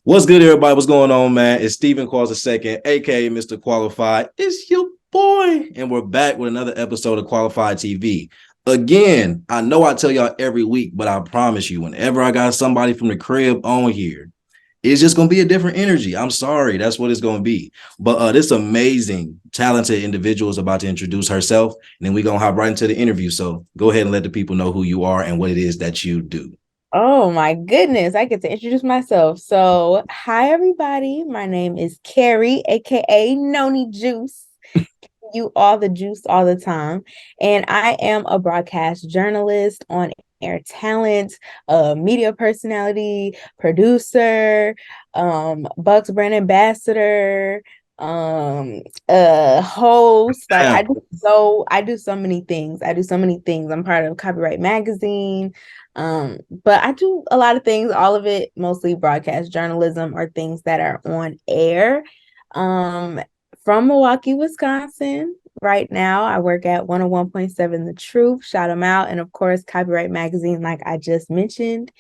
What's good, everybody? What's going on, man? It's Stephen Qualls II, aka Mr. Qualified. It's your boy, and we're back with another episode of Qualified TV. Again, I know I tell y'all every week, but I promise you, whenever I got somebody from the crib on here, it's just gonna be a different energy. I'm sorry, that's what it's gonna be. But this amazing, talented individual is about to introduce herself, and then we're gonna hop right into the interview. So go ahead and let the people know who you are and what it is that you do. Oh my goodness, I get to introduce myself. So, hi everybody. My name is Carrie, aka Noni Juice. You all the juice all the time. And I am a broadcast journalist, on air talent, media personality, producer, Bucks brand ambassador, host. Like Damn. I do so many things. I do so many things. I'm part of Copyright Magazine. But I do a lot of things, all of it mostly broadcast journalism or things that are on air. Um, from Milwaukee, Wisconsin. Right now, I work at 101.7 The Truth. Shout them out. And of course, Copyright Magazine, like I just mentioned.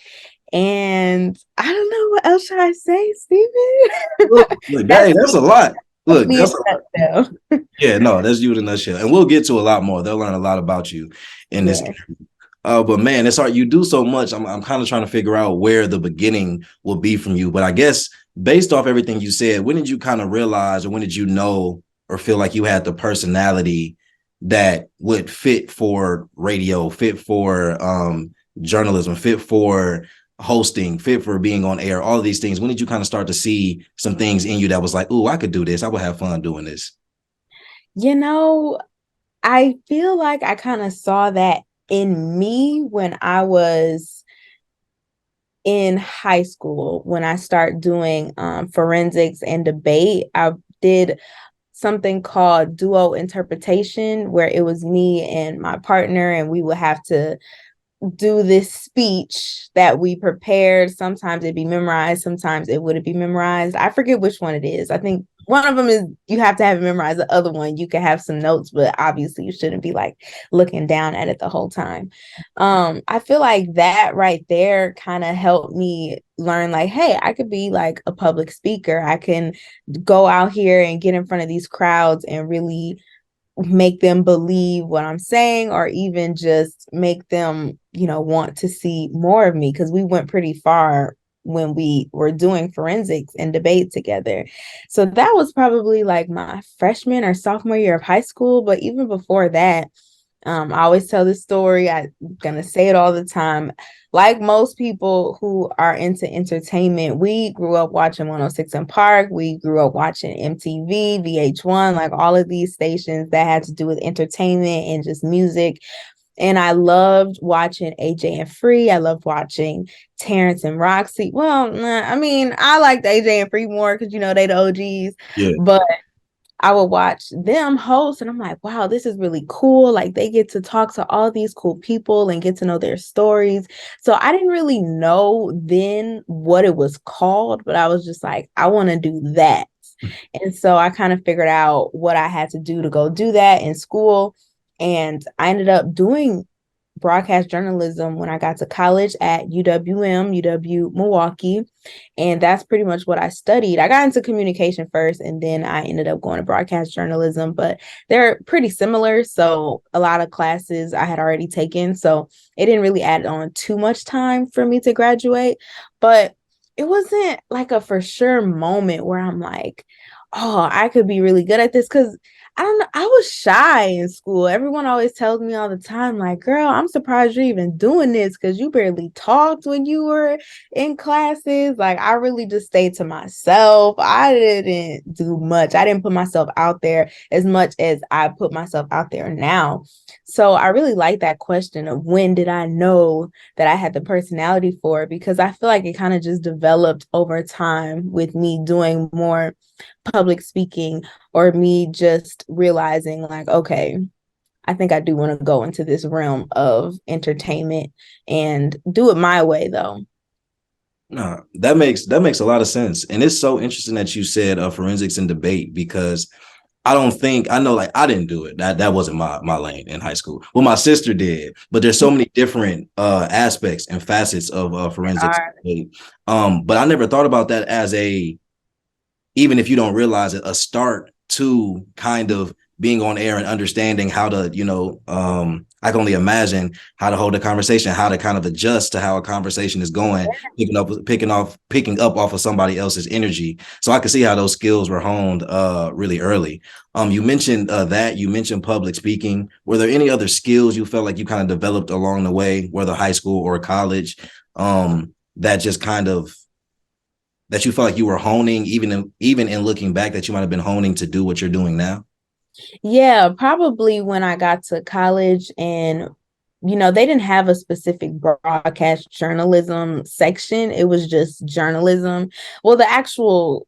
And I don't know what else should I say, Stephen. Look, That's that's a lot. Look, me in that's a nutshell. Yeah, no, that's you in a nutshell. And we'll get to a lot more. They'll learn a lot about you in this. Yeah. But man, it's hard. You do so much. I'm kind of trying to figure out where the beginning will be from you. But I guess based off everything you said, when did you kind of realize, or when did you know or feel like you had the personality that would fit for radio, fit for journalism, fit for hosting, fit for being on air, all of these things? When did you kind of start to see some things in you that was like, "Ooh, I could do this. I would have fun doing this." You know, I feel like I kind of saw that in me when I was in high school, when I start doing forensics and debate. I did something called duo interpretation, where it was me and my partner, and we would have to do this speech that we prepared. Sometimes it'd be memorized, sometimes it wouldn't be memorized. I forget which one it is. I think one of them is you have to have it memorized. The other one, you can have some notes, but obviously you shouldn't be like looking down at it the whole time. I feel like that right there kind of helped me learn like, hey, I could be like a public speaker. I can go out here and get in front of these crowds and really make them believe what I'm saying, or even just make them, want to see more of me, because we went pretty far when we were doing forensics and debate together. So that was probably like my freshman or sophomore year of high school. But even before that, I always tell this story. I'm gonna say it all the time. Like most people who are into entertainment, we grew up watching 106 in Park. We grew up watching MTV, VH1, like all of these stations that had to do with entertainment and just music. And I loved watching AJ and Free. I loved watching Terrence and Roxy. Well, I mean, I liked AJ and Free more because they the OGs. Yeah. But I would watch them host, and I'm like, wow, this is really cool. Like, they get to talk to all these cool people and get to know their stories. So I didn't really know then what it was called, but I was just like, I want to do that. And so I kind of figured out what I had to do to go do that in school. And I ended up doing broadcast journalism when I got to college at UWM, UW Milwaukee. And that's pretty much what I studied. I got into communication first, and then I ended up going to broadcast journalism, but they're pretty similar. So a lot of classes I had already taken. So it didn't really add on too much time for me to graduate. But it wasn't like a for sure moment where I'm like, oh, I could be really good at this. Cause I don't know, I was shy in school. Everyone always tells me all the time, like, girl, I'm surprised you're even doing this because you barely talked when you were in classes. Like, I really just stayed to myself. I didn't do much. I didn't put myself out there as much as I put myself out there now. So I really like that question of when did I know that I had the personality for it, because I feel like it kind of just developed over time with me doing more public speaking, or me just realizing like, okay, I think I do want to go into this realm of entertainment and do it my way though. No, that makes a lot of sense. And it's so interesting that you said forensics and debate because I don't think I know, like I didn't do it. That wasn't my lane in high school. Well, my sister did, but there's so many different aspects and facets of forensics. Are. But I never thought about that as a, even if you don't realize it, a start to kind of being on air and understanding how to, I can only imagine how to hold a conversation, how to kind of adjust to how a conversation is going, picking up off of somebody else's energy. So I could see how those skills were honed really early. You mentioned that you mentioned public speaking. Were there any other skills you felt like you kind of developed along the way, whether high school or college, that just kind of that you felt like you were honing, even in looking back, that you might have been honing to do what you're doing now? Yeah, probably when I got to college and they didn't have a specific broadcast journalism section. It was just journalism. Well, the actual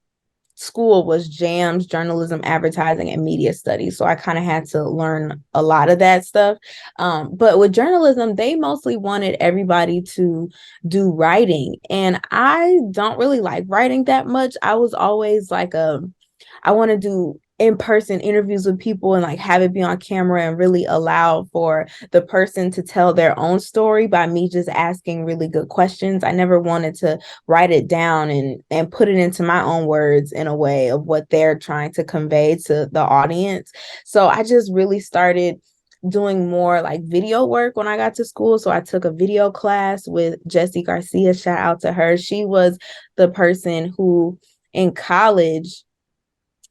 school was JAMS, journalism, advertising, and media studies. So I kind of had to learn a lot of that stuff. But with journalism, they mostly wanted everybody to do writing. And I don't really like writing that much. I was always like I want to do in-person interviews with people and like have it be on camera and really allow for the person to tell their own story by me just asking really good questions. I never wanted to write it down and put it into my own words in a way of what they're trying to convey to the audience. So I just really started doing more like video work when I got to school. So I took a video class with Jessie Garcia. Shout out to her. She was the person who in college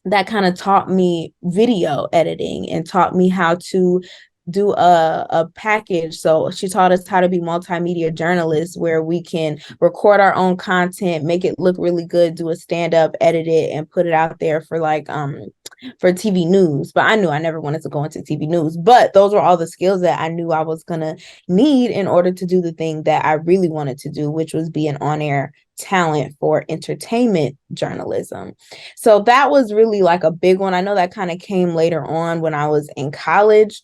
that kind of taught me video editing and taught me how to do a package. So she taught us how to be multimedia journalists where we can record our own content, make it look really good, do a stand-up, edit it, and put it out there for like for TV news. But I knew I never wanted to go into TV news. But those were all the skills that I knew I was gonna need in order to do the thing that I really wanted to do, which was be an on-air talent for entertainment journalism. So that was really like a big one. I know that kind of came later on when I was in college,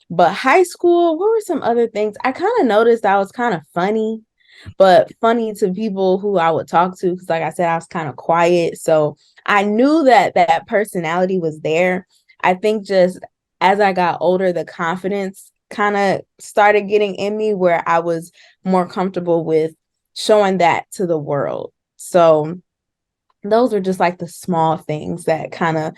but high school, what were some other things? I kind of noticed I was kind of funny, but funny to people who I would talk to because, like I said, I was kind of quiet. So I knew that that personality was there. I think just as I got older, the confidence kind of started getting in me where I was more comfortable with showing that to the world. So those are just like the small things that kind of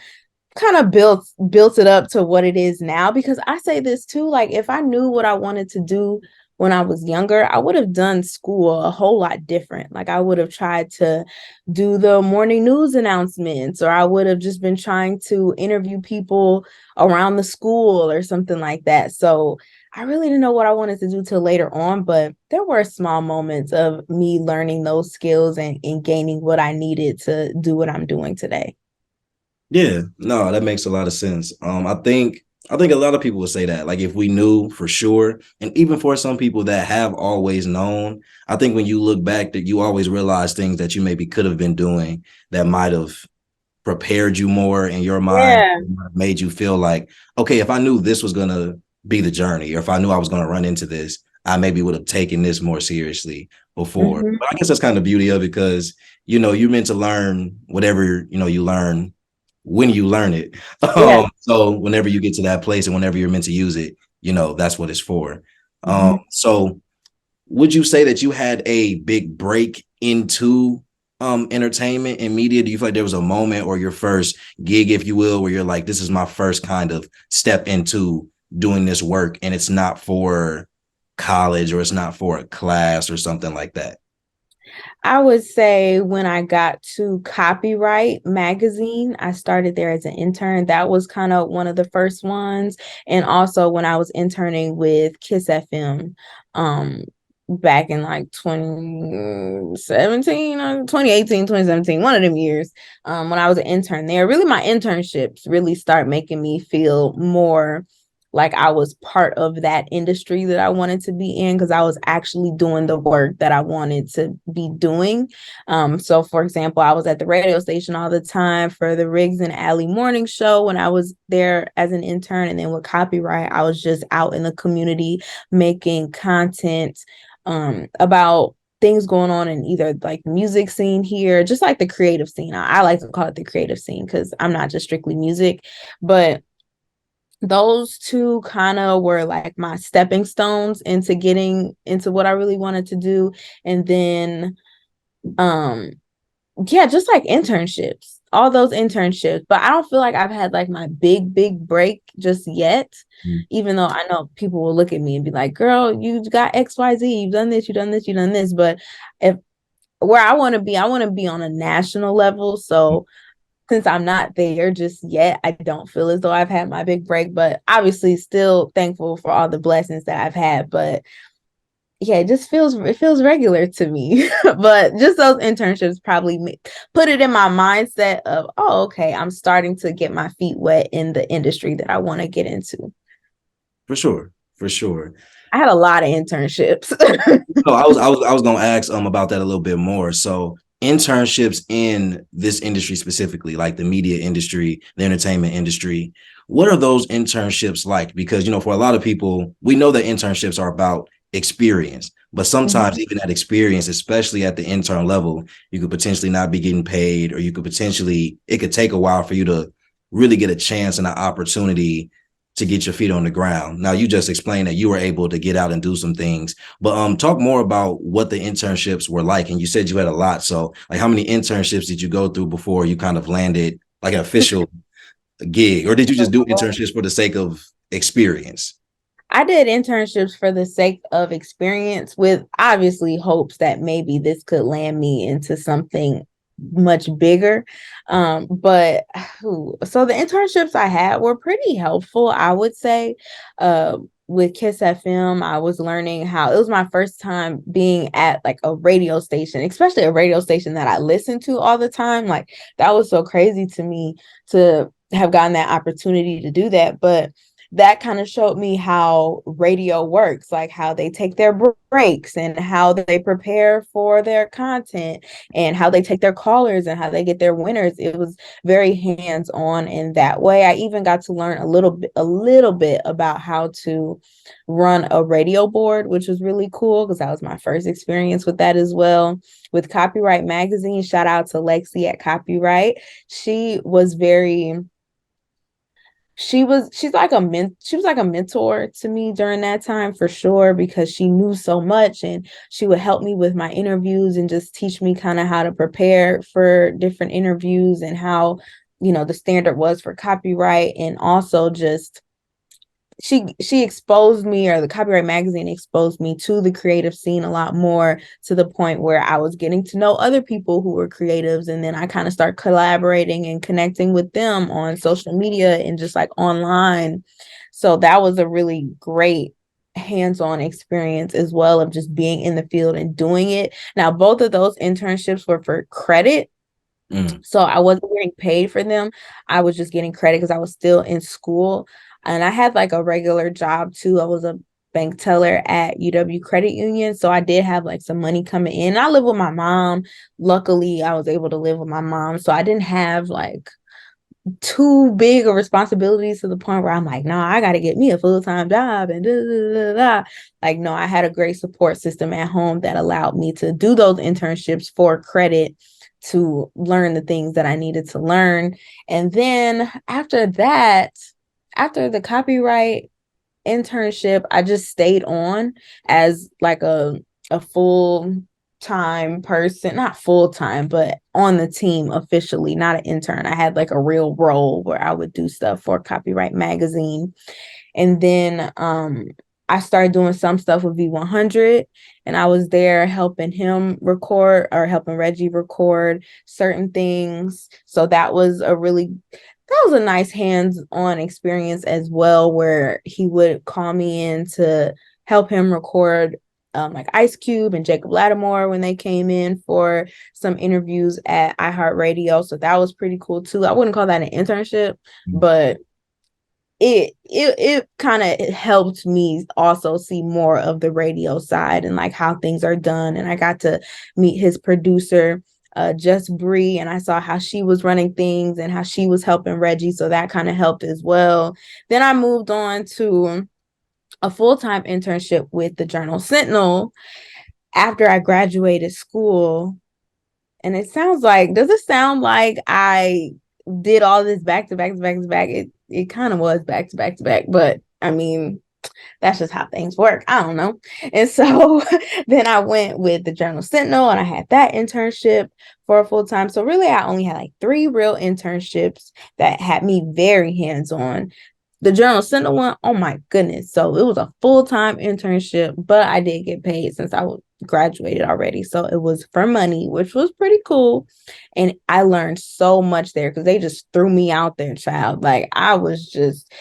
built it up to what it is now. Because I say this too, like if I knew what I wanted to do when I was younger, I would have done school a whole lot different. Like I would have tried to do the morning news announcements, or I would have just been trying to interview people around the school or something like that. So I really didn't know what I wanted to do till later on, but there were small moments of me learning those skills and gaining what I needed to do what I'm doing today. Yeah, no, that makes a lot of sense. I think a lot of people would say that, like if we knew for sure, and even for some people that have always known, I think when you look back, that you always realize things that you maybe could have been doing that might have prepared you more in your mind, Yeah. made you feel like, okay, if I knew this was gonna be the journey, or if I knew I was gonna run into this, I maybe would have taken this more seriously before. Mm-hmm. But I guess that's kind of the beauty of it, because you're meant to learn whatever you learn when you learn it. Yeah. So whenever you get to that place and whenever you're meant to use it, that's what it's for. Mm-hmm. So would you say that you had a big break into entertainment and media? Do you feel like there was a moment, or your first gig, if you will, where you're like, this is my first kind of step into doing this work, and it's not for college, or it's not for a class or something like that? I would say when I got to Copyright Magazine, I started there as an intern. That was kind of one of the first ones. And also when I was interning with Kiss FM, back in like 2017 or 2018, 2017, one of them years, when I was an intern there. Really, my internships really start making me feel more like I was part of that industry that I wanted to be in, because I was actually doing the work that I wanted to be doing. So for example, I was at the radio station all the time for the Riggs and Alley morning show when I was there as an intern. And then with Copyright, I was just out in the community making content about things going on in either like music scene here, just like the creative scene. I like to call it the creative scene because I'm not just strictly music, but those two kind of were like my stepping stones into getting into what I really wanted to do. And then um yeah, just like internships, all those internships. But I don't feel like I've had like my big break just yet. Mm. Even though I know people will look at me and be like, girl, you got XYZ, you've done this, you've done this, you've done this. But if where I want to be on a national level. So since I'm not there just yet, I don't feel as though I've had my big break, but obviously still thankful for all the blessings that I've had. But yeah, it feels regular to me. But just those internships probably put it in my mindset of, oh, okay, I'm starting to get my feet wet in the industry that I want to get into. For sure. For sure. I had a lot of internships. So I was gonna ask about that a little bit more. So internships in this industry specifically, like the media industry, the entertainment industry, what are those internships like? Because for a lot of people, we know that internships are about experience, but sometimes even that experience, especially at the intern level, you could potentially not be getting paid, or it could take a while for you to really get a chance and an opportunity to get your feet on the ground. Now, you just explained that you were able to get out and do some things, but talk more about what the internships were like. And you said you had a lot. So like, how many internships did you go through before you kind of landed like an official gig, or did you just do internships for the sake of experience? I did internships for the sake of experience with obviously hopes that maybe this could land me into something much bigger. But so the internships I had were pretty helpful, I would say. With Kiss FM, I was learning how it was my first time being at like a radio station, especially a radio station that I listened to all the time. Like that was so crazy to me to have gotten that opportunity to do that. But that kind of showed me how radio works, like how they take their breaks and how they prepare for their content and how they take their callers and how they get their winners. It was very hands-on in that way. I even got to learn a little bit about how to run a radio board, which was really cool because that was my first experience with that as well. With Copyright Magazine, shout out to Lexi at Copyright. She was very she was like a mentor to me during that time for sure, because she knew so much and she would help me with my interviews and just teach me kind of how to prepare for different interviews and how the standard was for copyright. And also just she exposed me, or the Copyright Magazine exposed me to the creative scene a lot more, to the point where I was getting to know other people who were creatives, and then I kind of start collaborating and connecting with them on social media and just like online. So that was a really great hands-on experience as well, of just being in the field and doing it. Now both of those internships were for credit, so I wasn't getting paid for them. I was just getting credit because I was still in school. And I had like a regular job too. I was a bank teller at UW Credit Union. So I did have like some money coming in. I live with my mom. Luckily, I was able to live with my mom. So I didn't have like too big of responsibilities to the point where I'm like, no, I got to get me a full-time job and da, da, da, da. Like, no, I had a great support system at home that allowed me to do those internships for credit, to learn the things that I needed to learn. And then after that, after the copyright internship, I just stayed on as like a full time person, not full time, but on the team officially, not an intern. I had like a real role where I would do stuff for Copyright Magazine. And then I started doing some stuff with V100, and I was there helping him record, or helping Reggie record certain things. So that was a nice hands-on experience as well, where he would call me in to help him record like Ice Cube and Jacob Lattimore when they came in for some interviews at iHeartRadio. So that was pretty cool too. I wouldn't call that an internship, but it kind of helped me also see more of the radio side and like how things are done. And I got to meet his producer, Just Bree, and I saw how she was running things and how she was helping Reggie. So that kind of helped as well. Then I moved on to a full-time internship with the Journal Sentinel. after I graduated school, and does it sound like I did all this back to back to back to back? It kind of was back to back to back, but I mean, that's just how things work. I don't know. And so then I went with the Journal Sentinel and I had that internship for a full time. So really, I only had like 3 real internships that had me very hands on. The Journal Sentinel one, oh my goodness. So it was a full-time internship, but I did get paid since I graduated already. So it was for money, which was pretty cool. And I learned so much there because they just threw me out there, child. Like I was just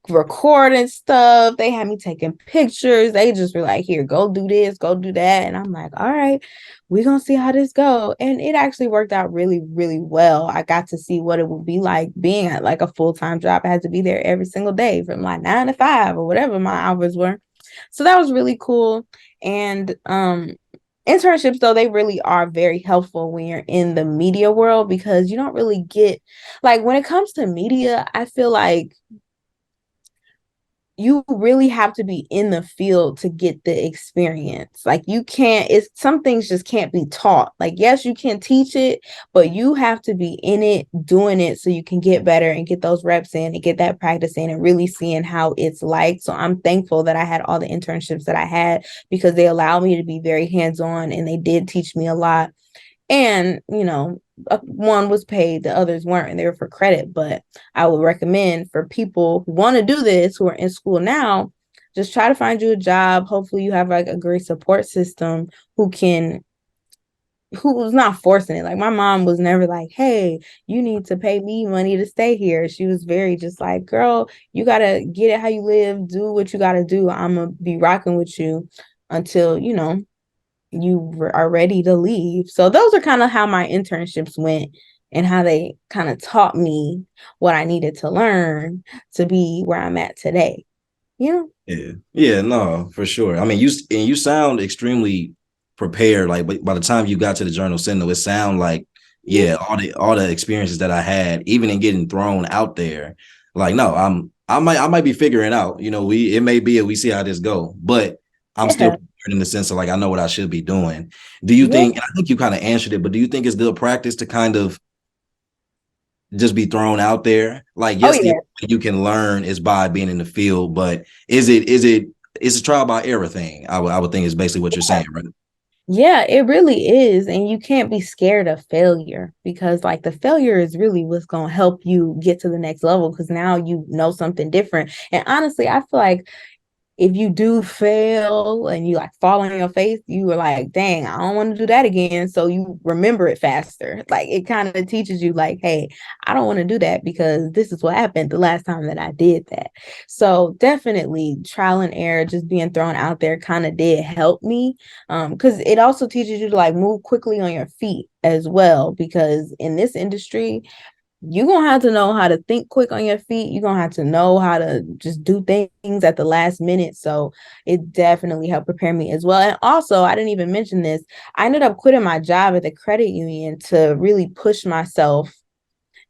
recording stuff. They had me taking pictures. They just were like, here, go do this, go do that. And I'm like, all right, we're gonna see how this go. And it actually worked out really, really well. I got to see what it would be like being at like a full-time job. I had to be there every single day from like 9 to 5 or whatever my hours were. So that was really cool. And internships though, they really are very helpful when you're in the media world because you don't really get like when it comes to media, I feel like you really have to be in the field to get the experience. Like you can't, it's some things just can't be taught. Like, yes, you can teach it, but you have to be in it, doing it so you can get better and get those reps in and get that practice in and really seeing how it's like. So I'm thankful that I had all the internships that I had because they allowed me to be very hands-on and they did teach me a lot. And, one was paid, the others weren't, and they were for credit. But I would recommend for people who want to do this, who are in school now, just try to find you a job. Hopefully you have like a great support system who's not forcing it. Like my mom was never like, hey, you need to pay me money to stay here. She was very just like, girl, you got to get it how you live, do what you got to do. I'm going to be rocking with you until, you are ready to leave. So those are kind of how my internships went and how they kind of taught me what I needed to learn to be where I'm at today. Yeah, no, for sure. I mean, you sound extremely prepared. Like by the time you got to the Journal Sentinel, it sound like yeah, all the experiences that I had, even in getting thrown out there. Like, no, I might be figuring out. It may be we see how this go, but I'm still Yeah. prepared in the sense of like I know what I should be doing. Do you Yeah. think? And I think you kind of answered it, but do you think it's good practice to kind of just be thrown out there? Like, Oh yes, the yeah. only way you can learn is by being in the field, but it's a trial by error thing. I would think is basically what you're saying, right? Yeah, it really is. And you can't be scared of failure because, like, the failure is really what's going to help you get to the next level because now you know something different. And honestly, I feel like if you do fail and you like fall on your face, you were like, dang, I don't want to do that again. So you remember it faster. Like it kind of teaches you, like, hey, I don't want to do that because this is what happened the last time that I did that. So definitely trial and error, just being thrown out there kind of did help me. Because it also teaches you to like move quickly on your feet as well. Because in this industry, you're gonna have to know how to think quick on your feet. You're gonna have to know how to just do things at the last minute. So it definitely helped prepare me as well. And also, I didn't even mention this. I ended up quitting my job at the credit union to really push myself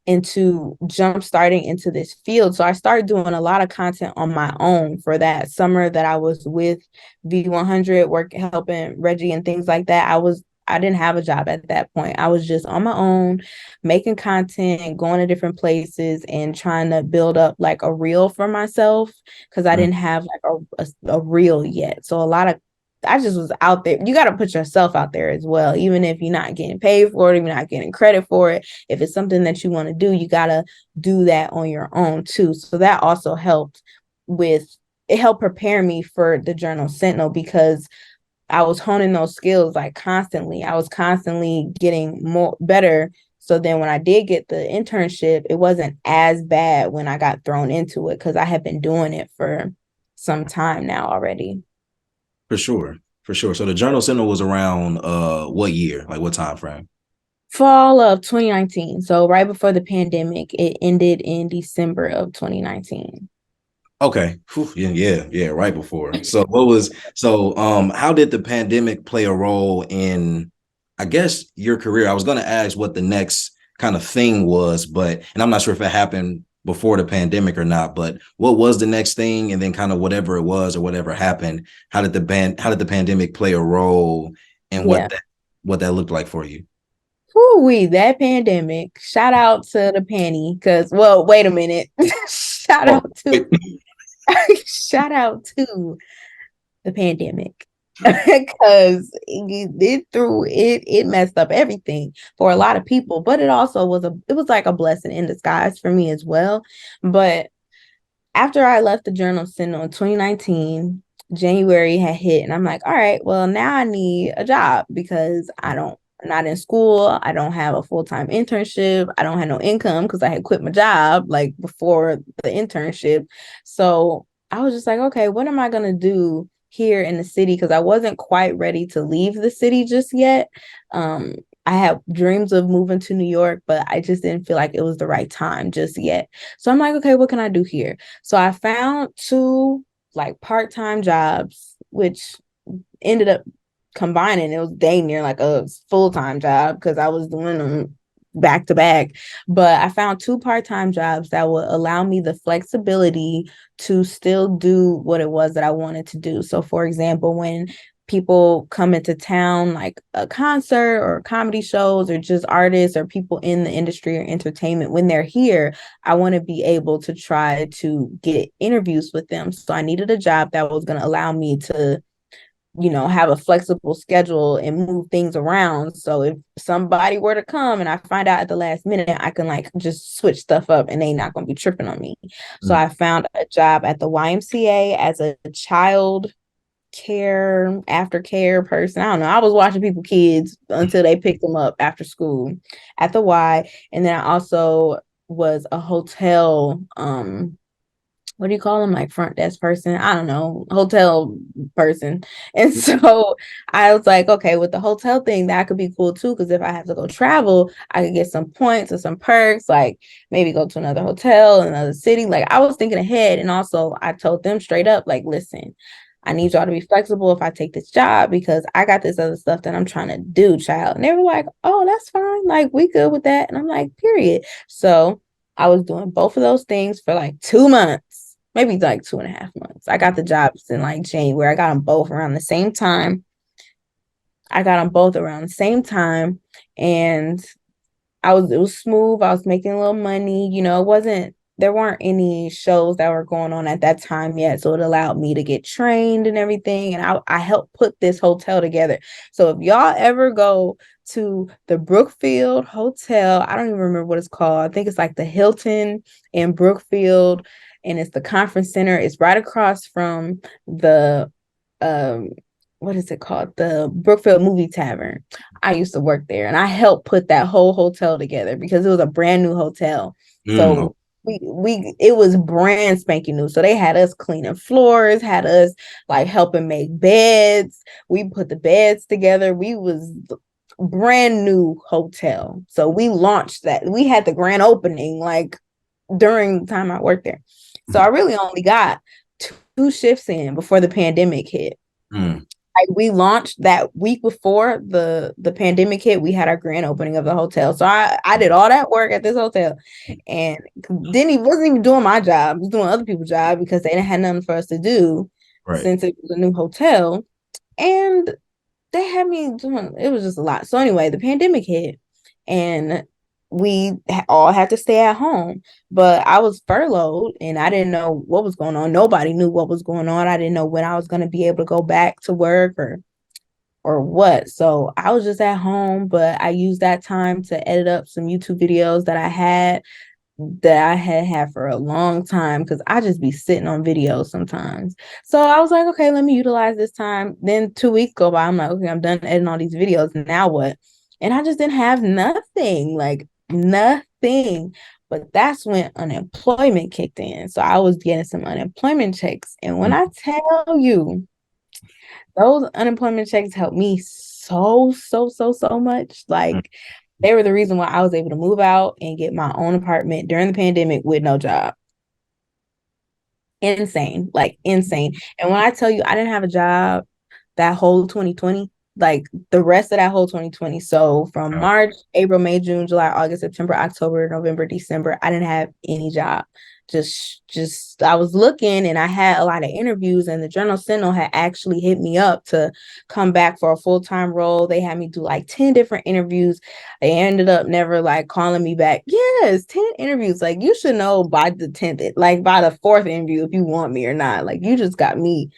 into jump starting into this field. So I started doing a lot of content on my own for that summer that I was with V100, work helping Reggie and things like that. I didn't have a job at that point. I was just on my own, making content, going to different places and trying to build up like a reel for myself because I Mm. didn't have like a reel yet. So I just was out there. You got to put yourself out there as well, even if you're not getting paid for it, if you're not getting credit for it. If it's something that you want to do, you got to do that on your own too. So that also helped it helped prepare me for the Journal Sentinel because I was honing those skills like constantly. I was constantly getting more better. So then when I did get the internship, it wasn't as bad when I got thrown into it because I had been doing it for some time now already. For sure, for sure. So the Journal Sentinel was around what year? Like what time frame? Fall of 2019. So right before the pandemic, it ended in December of 2019. Okay. Whew, yeah, right before. How did the pandemic play a role in I guess your career? I was gonna ask what the next kind of thing was, and I'm not sure if it happened before the pandemic or not, but what was the next thing? And then kind of whatever it was or whatever happened, how did the pandemic play a role and Yeah. what that looked like for you. Whoo-wee, that pandemic. Shout out to the panty, because well, wait a minute. Shout Oh, out to wait. shout out to the pandemic. Because it messed up everything for a lot of people, but it also was like a blessing in disguise for me as well. But after I left the Journal Sentinel in 2019, January had hit, and I'm like, all right, well, now I need a job because I'm not in school. I don't have a full-time internship. I don't have no income because I had quit my job like before the internship. So I was just like, okay, what am I gonna do here in the city? Because I wasn't quite ready to leave the city just yet. Um, I had dreams of moving to New York, but I just didn't feel like it was the right time just yet. So I'm like, okay, what can I do here? So I found two like part-time jobs, which ended up combining. It was dang near like a full-time job because I was doing them back to back. But I found two part-time jobs that would allow me the flexibility to still do what it was that I wanted to do. So for example, when people come into town, like a concert or comedy shows or just artists or people in the industry or entertainment, when they're here, I want to be able to try to get interviews with them. So I needed a job that was going to allow me to, have a flexible schedule and move things around. So if somebody were to come and I find out at the last minute, I can like just switch stuff up and they not going to be tripping on me. So Mm. I found a job at the YMCA as a child aftercare person. I don't know. I was watching people kids until they picked them up after school at the Y. And then I also was a hotel what do you call them? Like front desk person? I don't know, hotel person. And so I was like, okay, with the hotel thing, that could be cool too. Cause if I have to go travel, I could get some points or some perks, like maybe go to another hotel, another city. Like I was thinking ahead. And also I told them straight up, like, listen, I need y'all to be flexible if I take this job because I got this other stuff that I'm trying to do, child. And they were like, oh, that's fine. Like, we good with that. And I'm like, period. So I was doing both of those things for like 2 months, maybe like 2.5 months. I got the jobs in like January. I got them both around the same time. And it was smooth. I was making a little money. There weren't any shows that were going on at that time yet. So it allowed me to get trained and everything. And I helped put this hotel together. So if y'all ever go to the Brookfield Hotel, I don't even remember what it's called. I think it's like the Hilton in Brookfield, and it's the conference center. It's right across from the um what is it called? The Brookfield Movie Tavern. I used to work there and I helped put that whole hotel together because it was a brand new hotel. Mm. So we it was brand spanking new. So they had us cleaning floors, had us like helping make beds. We put the beds together. We was brand new hotel. So we launched that. We had the grand opening like during the time I worked there. So I really only got two shifts in before the pandemic hit. Mm. Like we launched that week before the pandemic hit. We had our grand opening of the hotel. So I did all that work at this hotel and wasn't even doing my job. I was doing other people's job because they didn't have nothing for us to do Right. since it was a new hotel. And they had me doing it was just a lot. So anyway, the pandemic hit and we all had to stay at home, but I was furloughed and I didn't know what was going on. Nobody knew what was going on. I didn't know when I was going to be able to go back to work or what. So I was just at home, but I used that time to edit up some YouTube videos that I had had for a long time because I just be sitting on videos sometimes. So I was like, okay, let me utilize this time. Then 2 weeks go by. I'm like, okay, I'm done editing all these videos. Now what? And I just didn't have nothing, like nothing. But that's when unemployment kicked in. So I was getting some unemployment checks. And when Mm. I tell you, those unemployment checks helped me so, so, so, so much. Mm. Like they were the reason why I was able to move out and get my own apartment during the pandemic with no job. Insane, like insane. And when I tell you I didn't have a job that whole 2020, like the rest of that whole 2020. So from Yeah. March, April, May, June, July, August, September, October, November, December, I didn't have any job. just I was looking and I had a lot of interviews, and the Journal Sentinel had actually hit me up to come back for a full-time role. They had me do like 10 different interviews. They ended up never like calling me back. Yes, 10 interviews. Like, you should know by the 10th, like by the fourth interview, if you want me or not. Like, you just got me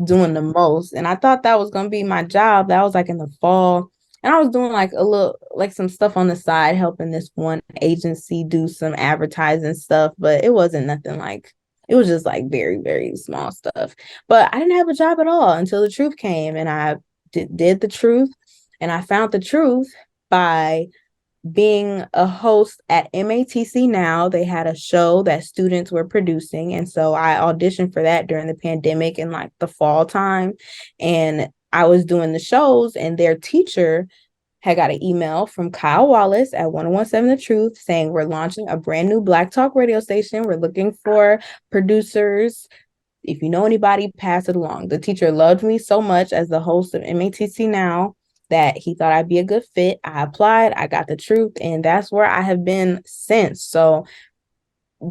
doing the most. And I thought that was gonna be my job. That was like in the fall. And I was doing like a little like some stuff on the side, helping this one agency do some advertising stuff, but it wasn't nothing like, it was just like very, very small stuff. But I didn't have a job at all until the truth came, and I did the truth. And I found the truth by being a host at MATC Now. They had a show that students were producing. And so I auditioned for that during the pandemic in like the fall time. And I was doing the shows, and their teacher had got an email from Kyle Wallace at 1017 The Truth saying, we're launching a brand new Black Talk radio station. We're looking for producers. If you know anybody, pass it along. The teacher loved me so much as the host of MATC Now that he thought I'd be a good fit. I applied, I got the truth, and that's where I have been since. So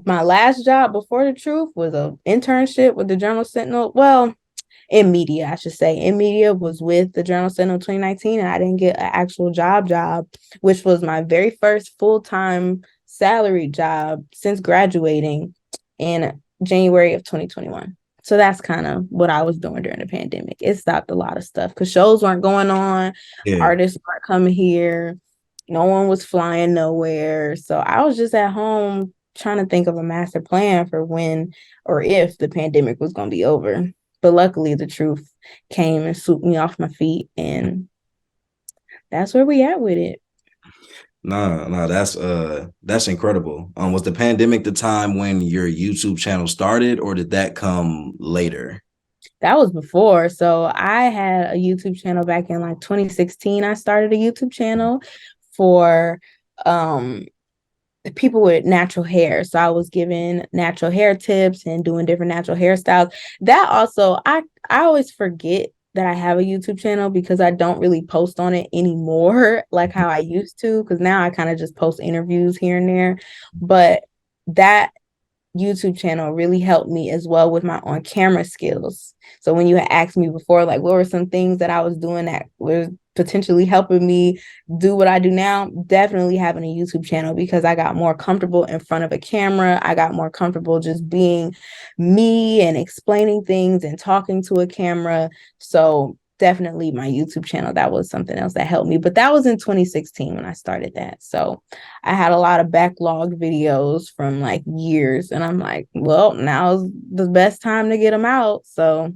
my last job before the truth was an internship with the Journal Sentinel. Well, in media, I should say. In media was with the Journal Sentinel 2019, and I didn't get an actual job, which was my very first full-time salary job since graduating in January of 2021. So that's kind of what I was doing during the pandemic. It stopped a lot of stuff because shows weren't going on, Yeah. artists weren't coming here, no one was flying nowhere. So I was just at home trying to think of a master plan for when or if the pandemic was going to be over. But luckily, the truth came and swooped me off my feet, and that's where we at with it. No, that's incredible. Was the pandemic the time when your YouTube channel started, or did that come later? That was before. So I had a YouTube channel back in like 2016. I started a YouTube channel for people with natural hair. So I was giving natural hair tips and doing different natural hairstyles. That also, I always forget that I have a YouTube channel because I don't really post on it anymore like how I used to, because now I kind of just post interviews here and there. But that YouTube channel really helped me as well with my on camera skills. So when you had asked me before, like, what were some things that I was doing that were potentially helping me do what I do now, definitely having a YouTube channel, because I got more comfortable in front of a camera. I got more comfortable just being me and explaining things and talking to a camera. So definitely my YouTube channel, that was something else that helped me. But that was in 2016 when I started that. So I had a lot of backlogged videos from like years, and I'm like, well, now's the best time to get them out. So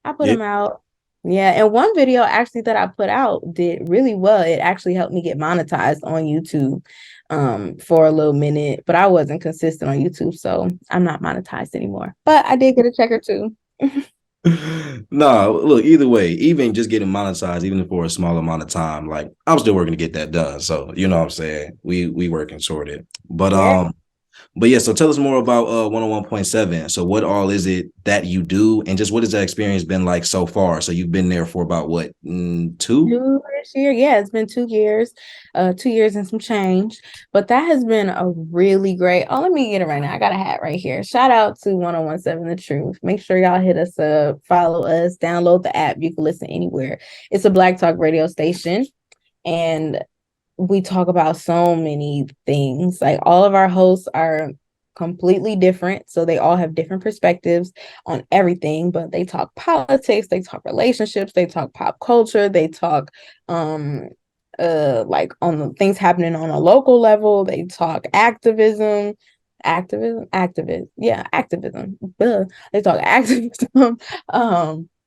I put Yeah. them out. Yeah. And one video actually that I put out did really well. It actually helped me get monetized on YouTube for a little minute, but I wasn't consistent on YouTube. So I'm not monetized anymore. But I did get a check or two. No, look, either way, even just getting monetized, even for a small amount of time, like I'm still working to get that done. So you know what I'm saying? We working toward it. Yeah. But yeah, so tell us more about 101.7. So what all is it that you do, and just what has that experience been like so far? So you've been there for about what, 2? 2 years. Yeah, it's been 2 years, 2 years and some change. But that has been a really great. Oh, let me get it right now. I got a hat right here. Shout out to 1017 The Truth. Make sure y'all hit us up, follow us, download the app. You can listen anywhere. It's a Black Talk radio station, and we talk about so many things. Like, all of our hosts are completely different, so they all have different perspectives on everything, but they talk politics, they talk relationships, they talk pop culture, they talk like on the things happening on a local level, they talk activism. They talk activism.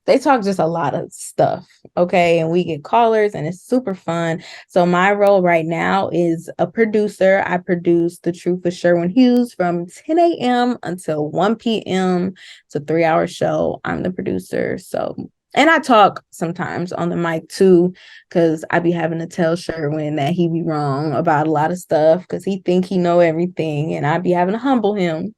They talk just a lot of stuff. Okay. And we get callers, and it's super fun. So my role right now is a producer. I produce The Truth with Sherwin Hughes from 10 a.m. until 1 p.m. It's a 3-hour show. I'm the producer. So, and I talk sometimes on the mic too, because I be having to tell Sherwin that he be wrong about a lot of stuff because he think he know everything, and I be having to humble him.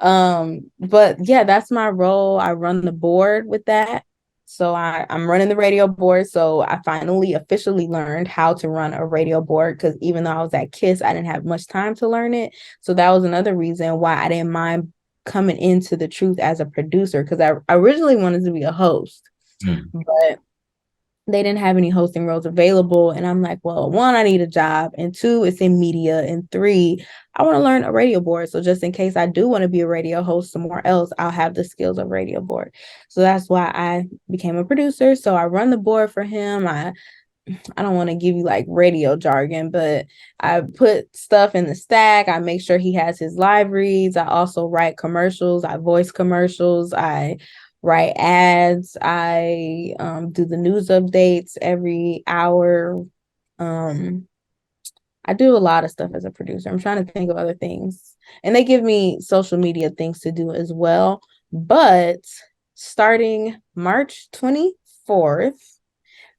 But yeah, that's my role. I run the board with that. So I'm running the radio board. So I finally officially learned how to run a radio board because even though I was at KISS, I didn't have much time to learn it. So that was another reason why I didn't mind coming into the truth as a producer because I originally wanted to be a host, but they didn't have any hosting roles available. And I'm like, well, one, I need a job. And two, it's in media. And three, I want to learn a radio board. So just in case I do want to be a radio host somewhere else, I'll have the skills of radio board. So that's why I became a producer. So I run the board for him. I don't want to give you like radio jargon, but I put stuff in the stack. I make sure he has his live reads. I also write commercials. I voice commercials. I write ads. I do the news updates every hour. Um, I do a lot of stuff as a producer. I'm trying to think of other things. And they give me social media things to do as well. But starting March 24th,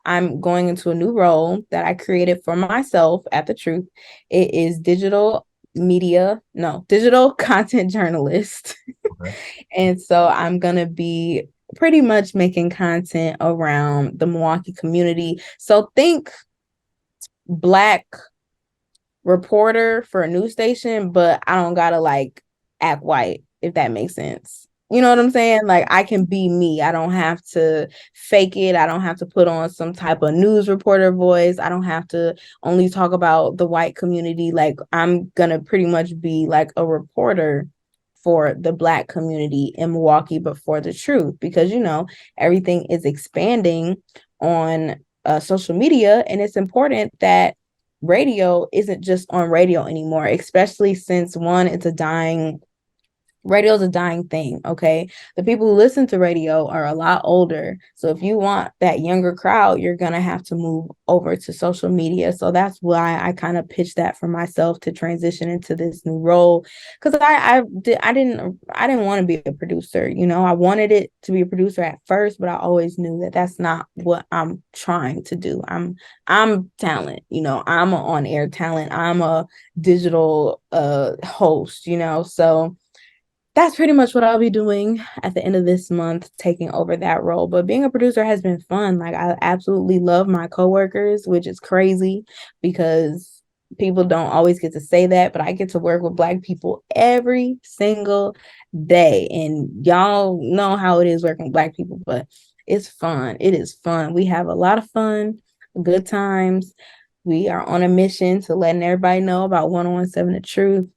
I'm going into a new role that I created for myself at The Truth. It is digital content journalist. Okay. And so I'm going to be pretty much making content around the Milwaukee community. So think Black reporter for a news station, but I don't gotta like act white, if that makes sense. You know what I'm saying? Like I can be me. I don't have to fake it. I don't have to put on some type of news reporter voice. I don't have to only talk about the white community. Like I'm gonna pretty much be like a reporter for the Black community in Milwaukee, but for The Truth, because everything is expanding on social media, and it's important that radio isn't just on radio anymore, especially since one, radio is a dying thing. Okay. The people who listen to radio are a lot older. So if you want that younger crowd, you're going to have to move over to social media. So that's why I kind of pitched that for myself to transition into this new role. Cause I didn't want to be a producer. I wanted it to be a producer at first, but I always knew that that's not what I'm trying to do. I'm talent, I'm an on-air talent. I'm a digital host, so that's pretty much what I'll be doing at the end of this month, taking over that role. But being a producer has been fun. Like I absolutely love my coworkers, which is crazy because people don't always get to say that, but I get to work with Black people every single day. And y'all know how it is working with Black people, but it's fun. It is fun. We have a lot of fun, good times. We are on a mission to letting everybody know about 1017 The Truth.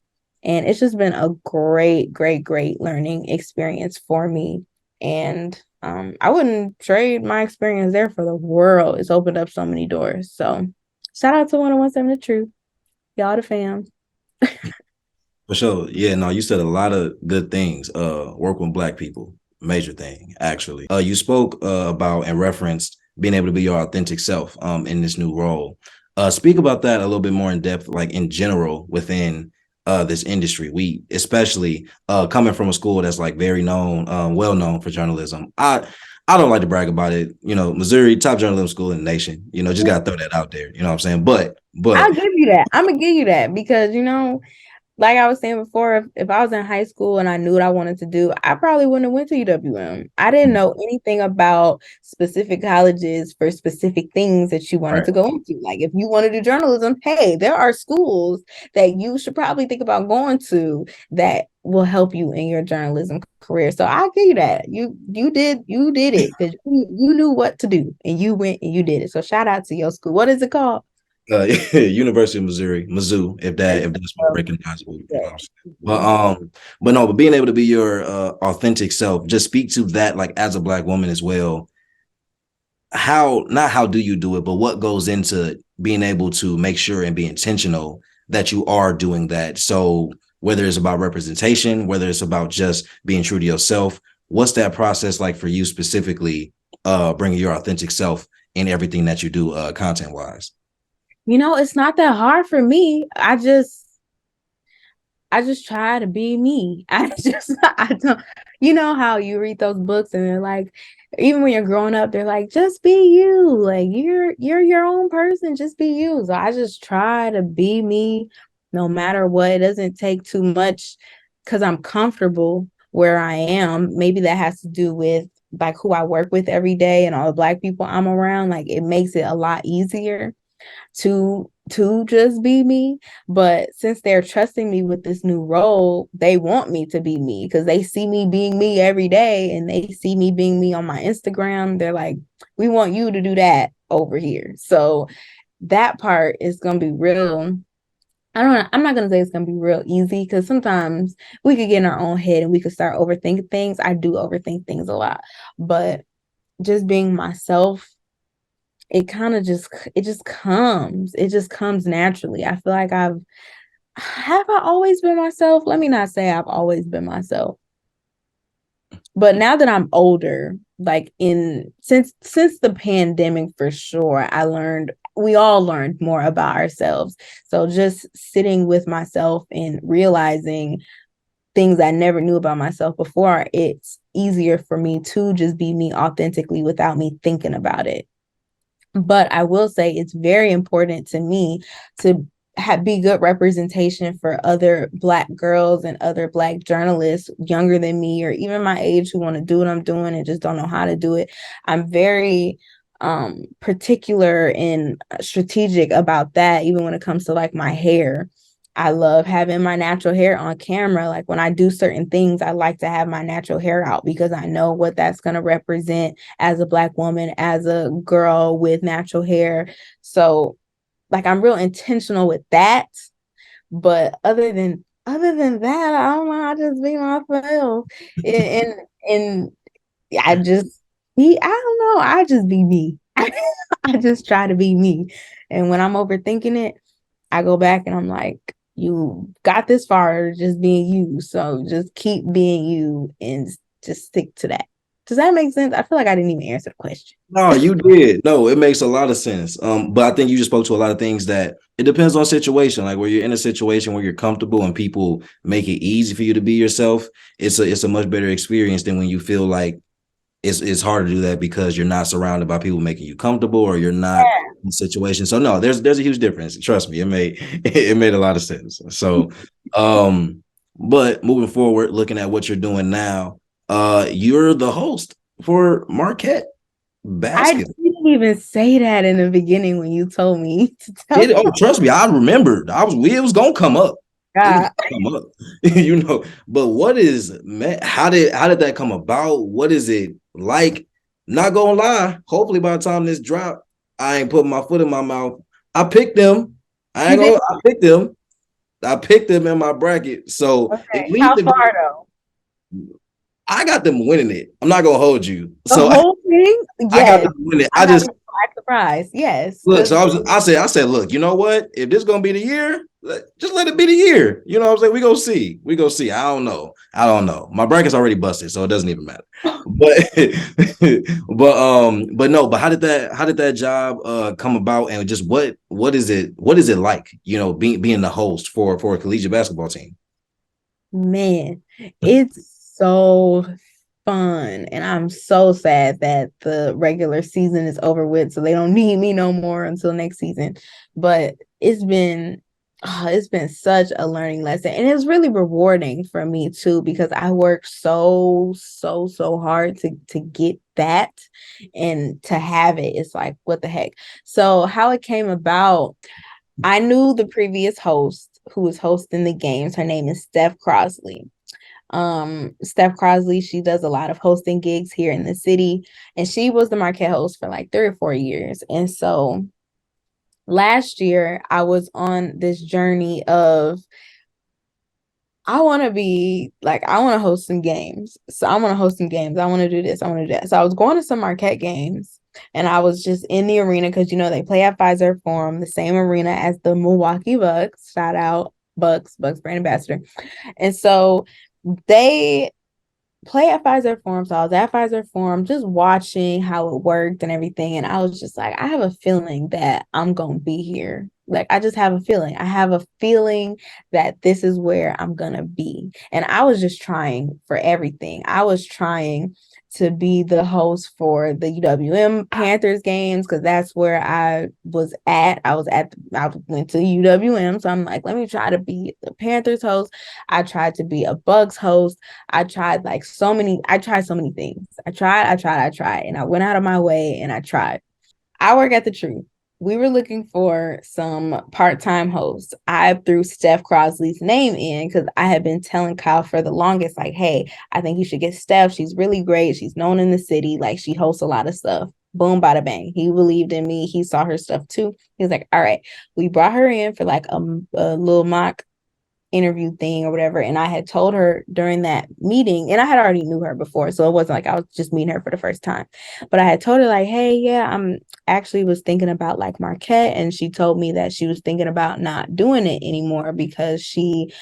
And it's just been a great, great, great learning experience for me. And I wouldn't trade my experience there for the world. It's opened up so many doors. So shout out to 1017 The Truth. Y'all the fam. For sure. Yeah, no, you said a lot of good things. Work with Black people, major thing, actually. You spoke about and referenced being able to be your authentic self in this new role. Speak about that a little bit more in depth, like in general within this industry. We especially coming from a school that's like very known, well known for journalism. I don't like to brag about it. Missouri, top journalism school in the nation. Just gotta throw that out there. You know what I'm saying? But I'll give you that. I'm gonna give you that because like I was saying before, if I was in high school and I knew what I wanted to do, I probably wouldn't have went to UWM. I didn't know anything about specific colleges for specific things that you wanted right. to go into. Like if you want to do journalism, hey, there are schools that you should probably think about going to that will help you in your journalism career. So I'll give you that. You did it because you knew what to do and you went and you did it. So shout out to your school. What is it called? University of Missouri, Mizzou, if that's more recognizable. Yeah. But being able to be your authentic self, just speak to that like as a Black woman as well. How do you do it, but what goes into being able to make sure and be intentional that you are doing that? So whether it's about representation, whether it's about just being true to yourself, what's that process like for you specifically, bringing your authentic self in everything that you do content wise? It's not that hard for me. I just try to be me. I don't, how you read those books and they're like, even when you're growing up, they're like, just be you. Like you're your own person, just be you. So I just try to be me no matter what. It doesn't take too much because I'm comfortable where I am. Maybe that has to do with like who I work with every day and all the Black people I'm around, like it makes it a lot easier to just be me. But since they're trusting me with this new role, they want me to be me because they see me being me every day and they see me being me on my Instagram. They're like, we want you to do that over here. So that part is gonna be real. I'm not gonna say it's gonna be real easy because sometimes we could get in our own head and we could start overthinking things. I do overthink things a lot, but just being myself, it kind of just it just comes naturally. I feel like have I always been myself? Let me not say I've always been myself. But now that I'm older, like in since the pandemic for sure, we all learned more about ourselves. So just sitting with myself and realizing things I never knew about myself before, it's easier for me to just be me authentically without me thinking about it. But I will say it's very important to me to be good representation for other Black girls and other Black journalists younger than me or even my age who want to do what I'm doing and just don't know how to do it. I'm very particular and strategic about that, even when it comes to like my hair. I love having my natural hair on camera. Like when I do certain things, I like to have my natural hair out because I know what that's going to represent as a Black woman, as a girl with natural hair. So like I'm real intentional with that. But other than that, I don't know. I just be myself. And I just I don't know. I just be me. I just try to be me. And when I'm overthinking it, I go back and I'm like, you got this far just being you. So just keep being you and just stick to that. Does that make sense? I feel like I didn't even answer the question. No, you did. No, it makes a lot of sense. But I think you just spoke to a lot of things that it depends on situation. Like where you're in a situation where you're comfortable and people make it easy for you to be yourself. It's a much better experience than when you feel like it's hard to do that because you're not surrounded by people making you comfortable or you're not in situations. So no, there's a huge difference. Trust me, it made a lot of sense. So but moving forward, looking at what you're doing now, you're the host for Marquette I Basketball. didn't even say that in the beginning when you told me to tell Oh, trust me, I remembered. It was gonna come up. It was God. gonna come up, But what is man? How did that come about? What is it like? Not gonna lie. Hopefully, by the time this drop, I ain't putting my foot in my mouth. I picked them. I You ain't did? gonna. I picked them. I picked them in my bracket. So at Okay. least How far though? I got them winning it. I'm not gonna hold you. The So whole thing? I got Yes. them winning. I'm not even surprised. Yes. Look, so Because I said, look, you know what? If this gonna be the year, just let it be the year. You know what I'm saying? We go see. We go see. I don't know. I don't know. My bracket's already busted, so it doesn't even matter. But but no, but how did that job come about and just what is it like, being the host for a collegiate basketball team? man, it's so fun. And I'm so sad that the regular season is over with, so they don't need me no more until next season. But it's been such a learning lesson. And it's really rewarding for me too, because I worked so hard to get that and to have it. It's like, what the heck? So how it came about, I knew the previous host who was hosting the games. Her name is Steph Crosley. Steph Crosley, she does a lot of hosting gigs here in the city, and she was the Marquette host for like 3 or 4 years. And so last year I was on this journey of I want to be like, I want to host some games. So I want to host some games. I want to do this. I want to do that. So I was going to some Marquette games and I was just in the arena because, they play at Pfizer Forum, the same arena as the Milwaukee Bucks. Shout out Bucks brand ambassador. And so they play at Pfizer Forum. So I was at Pfizer Forum just watching how it worked and everything. And I was just like, I have a feeling that I'm going to be here. Like, I just have a feeling. I have a feeling that this is where I'm going to be. And I was just trying for everything. I was trying to be the host for the UWM Panthers games because that's where I was at. I went to UWM, so I'm like, let me try to be the Panthers host. I tried to be a Bucks host. I tried so many things. I tried, and I went out of my way and I tried. I work at the Truth. We were looking for some part-time hosts. I threw Steph Crosley's name in because I had been telling Kyle for the longest, like, hey, I think you should get Steph. She's really great. She's known in the city. Like, she hosts a lot of stuff. Boom, bada bang. He believed in me. He saw her stuff too. He was like, all right. We brought her in for like a little mock interview thing or whatever. And I had told her during that meeting, and I had already knew her before. So it wasn't like I was just meeting her for the first time. But I had told her, like, hey, yeah, I'm actually was thinking about like Marquette. And she told me that she was thinking about not doing it anymore because she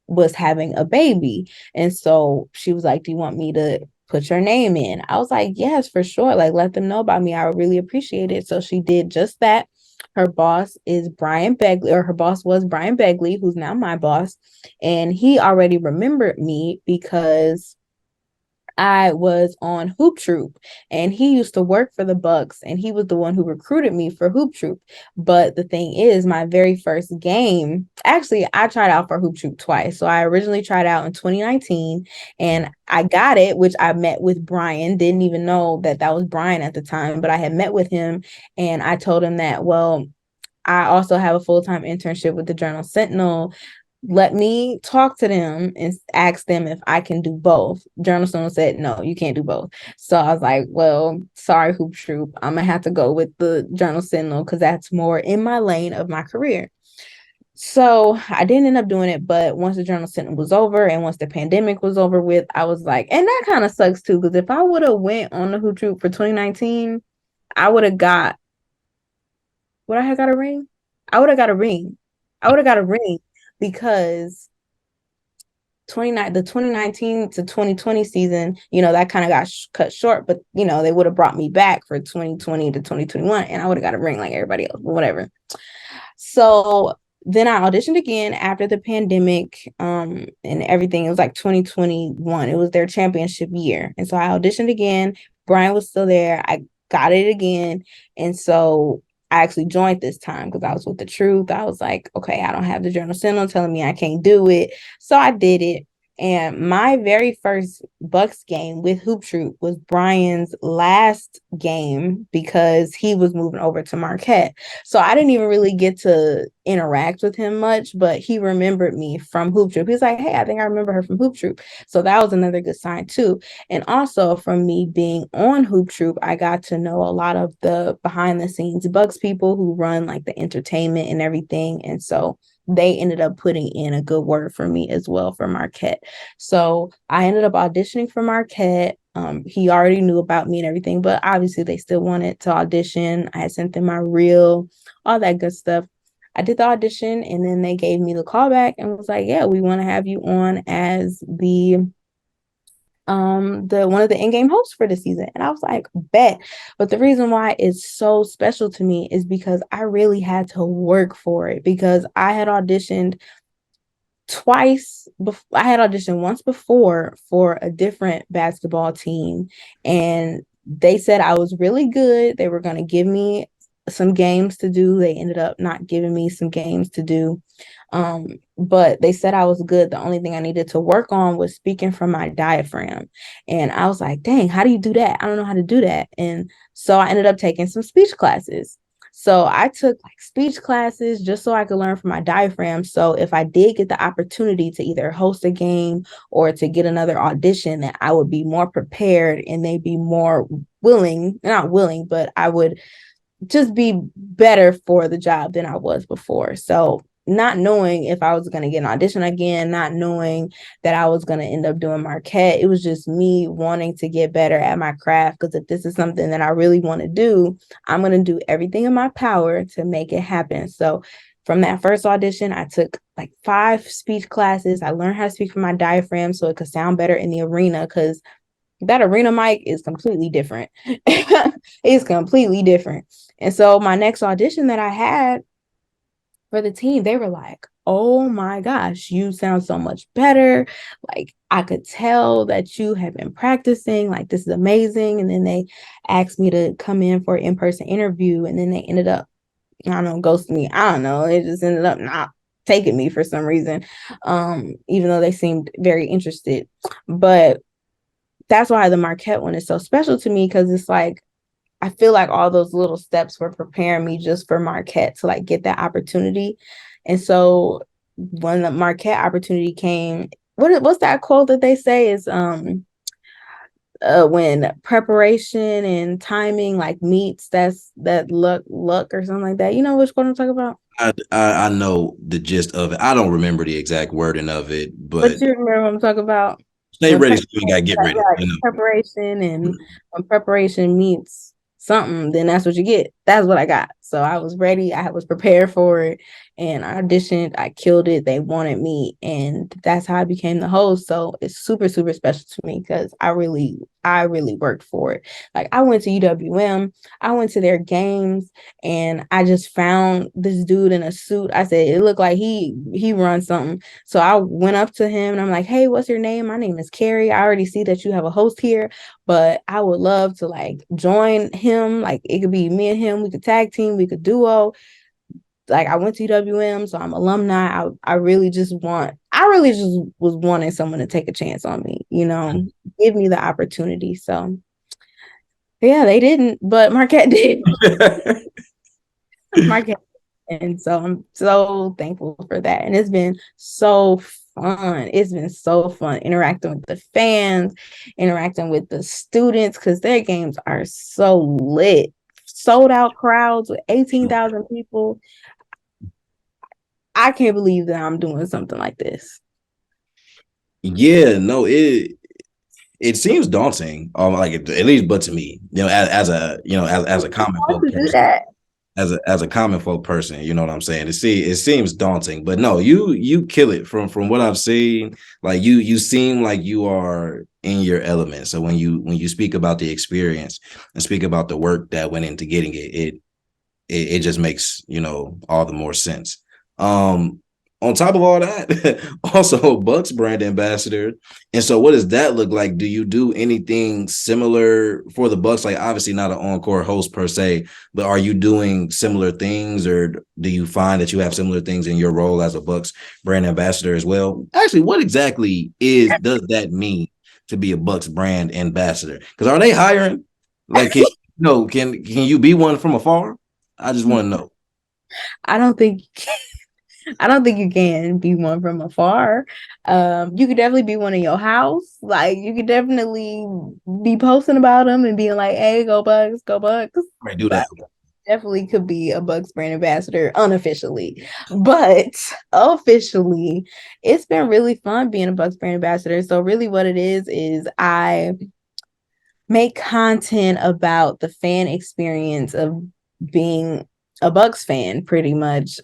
was having a baby. And so she was like, do you want me to put your name in? I was like, yes, for sure. Like, let them know about me. I would really appreciate it. So she did just that. Her boss is Brian Begley, or her boss was Brian Begley, who's now my boss. And he already remembered me because I was on Hoop Troop, and he used to work for the Bucks, and he was the one who recruited me for Hoop Troop. But the thing is, my very first game, actually, I tried out for Hoop Troop twice. So I originally tried out in 2019 and I got it, which I met with Brian. Didn't even know that that was Brian at the time, but I had met with him and I told him that, well, I also have a full-time internship with the Journal Sentinel. Let me talk to them and ask them if I can do both. Journal Sentinel said, no, you can't do both. So I was like, well, sorry, Hoop Troop. I'm going to have to go with the Journal Sentinel because that's more in my lane of my career. So I didn't end up doing it, but once the Journal Sentinel was over and once the pandemic was over with, I was like, and that kind of sucks too, because if I would have went on the Hoop Troop for 2019, I would have got, would I have got a ring? I would have got a ring. I would have got a ring because the 2019 to 2020 season, that kind of got cut short, but they would have brought me back for 2020 to 2021 and I would have got a ring like everybody else, but whatever. So then I auditioned again after the pandemic and everything. It was like 2021. It was their championship year. And so I auditioned again. Brian was still there. I got it again. And so I actually joined this time because I was with the Truth. I was like, okay, I don't have the Journal Sentinel telling me I can't do it. So I did it. And my very first Bucks game with Hoop Troop was Brian's last game because he was moving over to Marquette. So I didn't even really get to interact with him much, but he remembered me from Hoop Troop. He's like, hey, I think I remember her from Hoop Troop. So that was another good sign too. And also from me being on Hoop Troop, I got to know a lot of the behind the scenes Bucks people who run like the entertainment and everything. And so they ended up putting in a good word for me as well for Marquette. So I ended up auditioning for Marquette. He already knew about me and everything, but obviously they still wanted to audition. I had sent them my reel, all that good stuff. I did the audition and then they gave me the call back and was like, yeah, we want to have you on as the one of the in-game hosts for the season. And I was like, bet. But the reason why it's so special to me is because I really had to work for it because I had auditioned twice. I had auditioned once before for a different basketball team and they said I was really good. They were going to give me some games to do. They ended up not giving me some games to do. But they said I was good. The only thing I needed to work on was speaking from my diaphragm. And I was like, dang, how do you do that? I don't know how to do that. And so I ended up taking some speech classes. So I took like speech classes just so I could learn from my diaphragm. So if I did get the opportunity to either host a game or to get another audition, that I would be more prepared and they'd be more willing, not willing, but I would just be better for the job than I was before. So not knowing if I was going to get an audition again, not knowing that I was going to end up doing Marquette, it was just me wanting to get better at my craft. Because if this is something that I really want to do, I'm going to do everything in my power to make it happen. So from that first audition, I took like 5 speech classes. I learned how to speak from my diaphragm so it could sound better in the arena because that arena mic is completely different. It's completely different. And so my next audition that I had, for the team, they were like, oh my gosh, you sound so much better. Like, I could tell that you have been practicing. Like, this is amazing. And then they asked me to come in for an in-person interview. And then they ended up, I don't know, ghosting me. I don't know. It just ended up not taking me for some reason. Even though they seemed very interested. But that's why the Marquette one is so special to me, because it's like, I feel like all those little steps were preparing me just for Marquette to like get that opportunity. And so when the Marquette opportunity came, what's that quote that they say is when preparation and timing like meets, that's that luck or something like that. You know which quote I'm talking about? I know the gist of it. I don't remember the exact wording of it, But but you remember what I'm talking about? stay When ready so we gotta get ready. like You know. preparation, and when preparation meets something, then that's what you get. That's what I got. So I was ready. I was prepared for it, and I auditioned. I killed it. They wanted me, and that's how I became the host. So it's super, super special to me because I really worked for it. Like, I went to UWM, I went to their games, and I just found this dude in a suit. I said it looked like he runs something. So I went up to him and I'm like, hey, what's your name? My name is Carrie. I already see that you have a host here, but I would love to like join him. Like, it could be me and him. We could tag team, we could duo. Like, I went to UWM, so I'm alumni. I really just was wanting someone to take a chance on me, give me the opportunity. So yeah, they didn't, but Marquette did. Marquette. And so I'm so thankful for that. And it's been so fun. It's been so fun interacting with the fans, interacting with the students, because their games are so lit. Sold out crowds with 18,000 people. I can't believe that I'm doing something like this. Yeah, no, it seems daunting. Like at least, but to me, as a as a common I want folk to do person, that. as a common folk person, you know what I'm saying? It seems daunting, but no, you kill it from what I've seen. Like you seem like you are in your element. So when you speak about the experience and speak about the work that went into getting it just makes all the more sense. On top of all that, also Bucks brand ambassador. And so what does that look like? Do you do anything similar for the Bucks? Like, obviously not an encore host per se, but are you doing similar things, or do you find that you have similar things in your role as a Bucks brand ambassador as well? Actually, what exactly does that mean to be a Bucks brand ambassador? Because are they hiring? Like, can you be one from afar? I just want to know. I don't think I don't think you can be one from afar. You could definitely be one in your house. Like, you could definitely be posting about them and being like, "Hey, go Bucks, go Bucks." Right, do that. Like, definitely could be a Bucks brand ambassador unofficially, but officially, it's been really fun being a Bucks brand ambassador. So really, what it is I make content about the fan experience of being a Bucks fan, pretty much.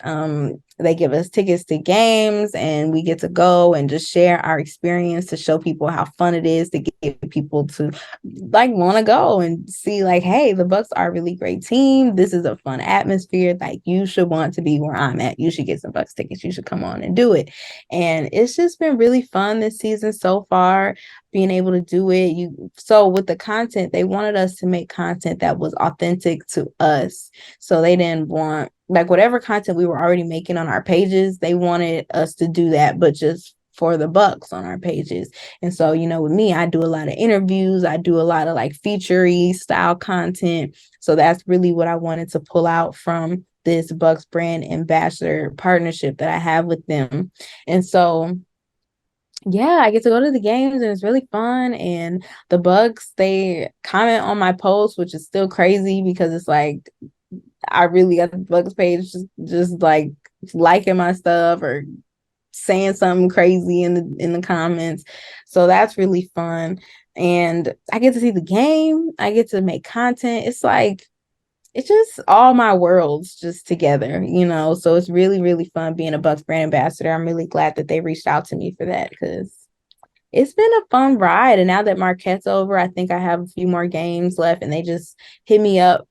They give us tickets to games and we get to go and just share our experience to show people how fun it is, to get people to like want to go and see like, hey, the Bucks are a really great team. This is a fun atmosphere. Like, you should want to be where I'm at. You should get some Bucks tickets. You should come on and do it. And it's just been really fun this season so far, being able to do it. So with the content, they wanted us to make content that was authentic to us. So they didn't want, like, whatever content we were already making on our pages, they wanted us to do that, but just for the Bucks on our pages. And so, with me, I do a lot of interviews, I do a lot of like featurey style content. So that's really what I wanted to pull out from this Bucks brand ambassador partnership that I have with them. And so yeah, I get to go to the games and it's really fun. And the Bucks, they comment on my post, which is still crazy because it's like I really got the Bucks page just like liking my stuff or saying something crazy in the comments. So that's really fun. And I get to see the game. I get to make content. It's just all my worlds just together, So it's really, really fun being a Bucks brand ambassador. I'm really glad that they reached out to me for that because it's been a fun ride. And now that Marquette's over, I think I have a few more games left. And they just hit me up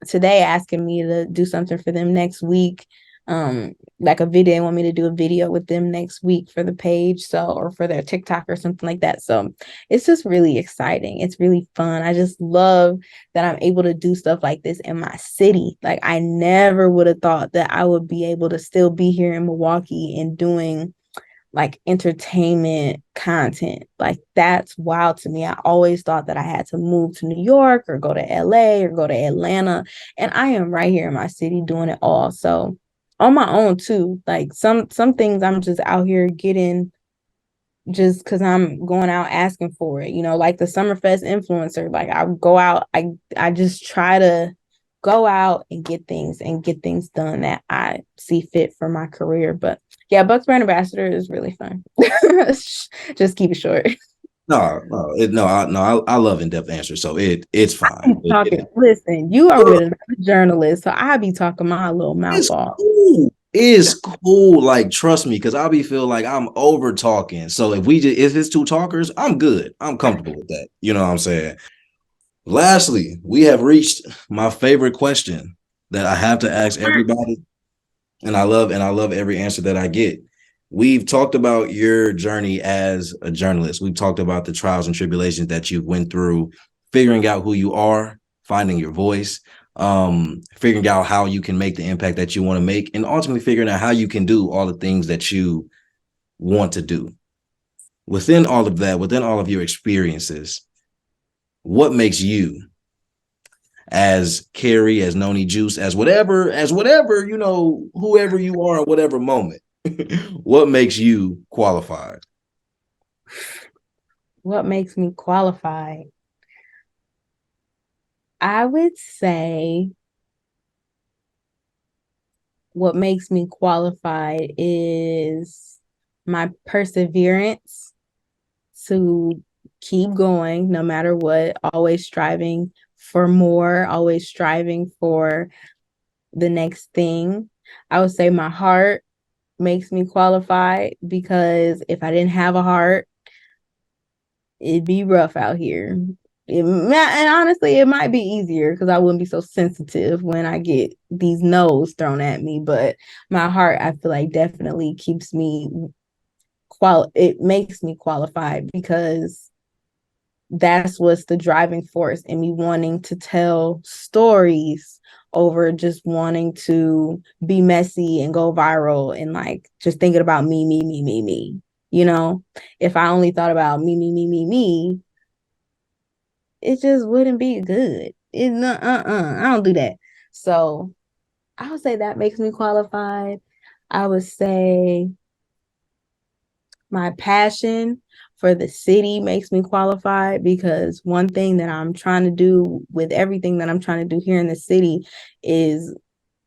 today asking me to do something for them next week. like a video. They want me to do a video with them next week for the page, so, or for their TikTok or something like that. So it's just really exciting. It's really fun. I just love that I'm able to do stuff like this in my city. Like I never would have thought that I would be able to still be here in Milwaukee and doing like entertainment content. Like that's wild to me. I always thought that I had to move to New York or go to LA or go to Atlanta. And I am right here in my city doing it all. So on my own too. Like some things I'm just out here getting just because I'm going out asking for it, like the Summerfest influencer. Like I go out, I just try to go out and get things done that I see fit for my career. But yeah, Bucks brand ambassador is really fun. Just keep it short. I love in-depth answers, so it's fine. Listen, you are with another journalist, so I be talking my little mouth It's off. cool. It's cool. Like, trust me, because I'll be feel like I'm over talking. So if it's two talkers, I'm good. I'm comfortable with that. You know what I'm saying? Lastly, we have reached my favorite question that I have to ask everybody, and I love every answer that I get. We've talked about your journey as a journalist. We've talked about the trials and tribulations that you went through, figuring out who you are, finding your voice, figuring out how you can make the impact that you want to make, and ultimately figuring out how you can do all the things that you want to do. Within all of that, within all of your experiences, what makes you, as Carrie, as Noni Juice, as whatever, whoever you are at whatever moment, what makes you qualified? What makes me qualified? I would say what makes me qualified is my perseverance to keep going no matter what, always striving for more, always striving for the next thing. I would say my heart makes me qualified because if I didn't have a heart, it'd be rough out here. And honestly, it might be easier because I wouldn't be so sensitive when I get these no's thrown at me. But my heart, I feel like, definitely keeps me it makes me qualified because that's what's the driving force in me wanting to tell stories over just wanting to be messy and go viral and like just thinking about me. If I only thought about me, it just wouldn't be good. I don't do that. So I would say that makes me qualified. I would say my passion for the city makes me qualified because one thing that I'm trying to do with everything that I'm trying to do here in the city is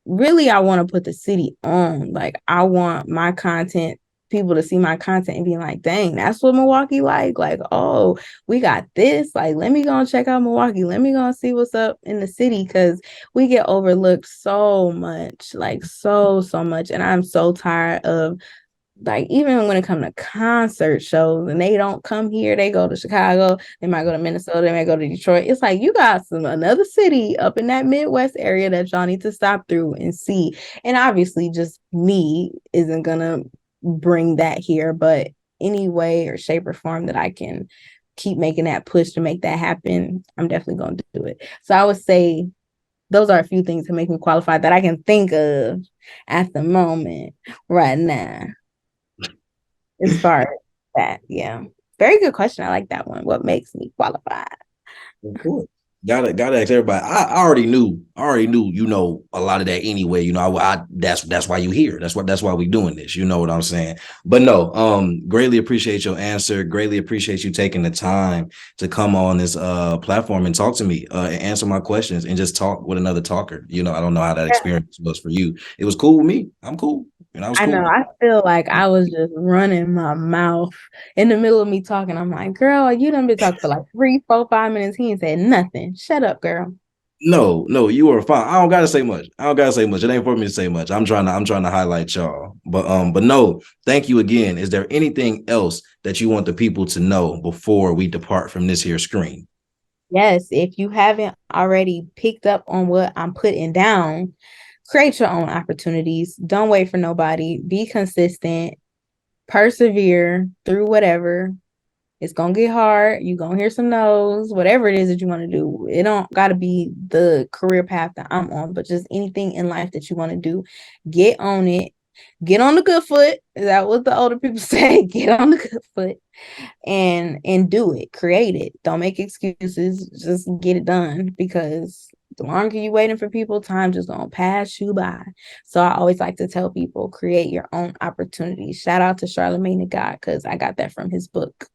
really I want to put the city on. Like I want my content, people to see my content and be like, dang, that's what Milwaukee like. Like, oh, we got this. Like, let me go and check out Milwaukee. Let me go and see what's up in the city because we get overlooked so much, like so much. And I'm so tired of like even when it comes to concert shows and they don't come here, they go to Chicago, they might go to Minnesota, they might go to Detroit. It's like you got another city up in that Midwest area that y'all need to stop through and see. And obviously just me isn't gonna bring that here, but any way or shape or form that I can keep making that push to make that happen, I'm definitely gonna do it. So I would say those are a few things to make me qualified that I can think of at the moment right now as far as that. Yeah. Very good question. I like that one. What makes me qualified? Of course. Gotta ask everybody. I already knew, a lot of that anyway. That's why you here. That's why we doing this. You know what I'm saying? But no, greatly appreciate your answer. Greatly appreciate you taking the time to come on this platform and talk to me, and answer my questions and just talk with another talker. I don't know how that experience was for you. It was cool with me. I'm cool. I was I cool. know. I feel like I was just running my mouth in the middle of me talking. I'm like, girl, you done been talking for like 3, 4, 5 minutes. He ain't said nothing. Shut up, girl. No, you are fine. I don't gotta say much. I don't gotta say much. It ain't for me to say much. I'm trying to highlight y'all. But no, thank you again. Is there anything else that you want the people to know before we depart from this here screen? Yes, if you haven't already picked up on what I'm putting down, create your own opportunities. Don't wait for nobody. Be consistent. Persevere through whatever. It's gonna get hard. You're gonna hear some no's, whatever it is that you want to do. It don't gotta be the career path that I'm on, but just anything in life that you want to do, get on it. Get on the good foot. Is that what the older people say? Get on the good foot and do it. Create it. Don't make excuses. Just get it done, because the longer you waiting for people, time just gonna pass you by. So I always like to tell people, create your own opportunities. Shout out to Charlamagne the God, because I got that from his book.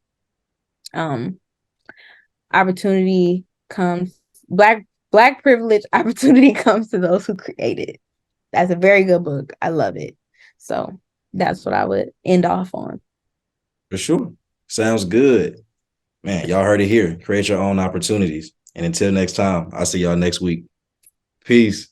Opportunity comes, black privilege, opportunity comes to those who create it. That's a very good book. I love it. So that's what I would end off on. For sure. Sounds good. Man, y'all heard it here. Create your own opportunities. And until next time, I'll see y'all next week. Peace.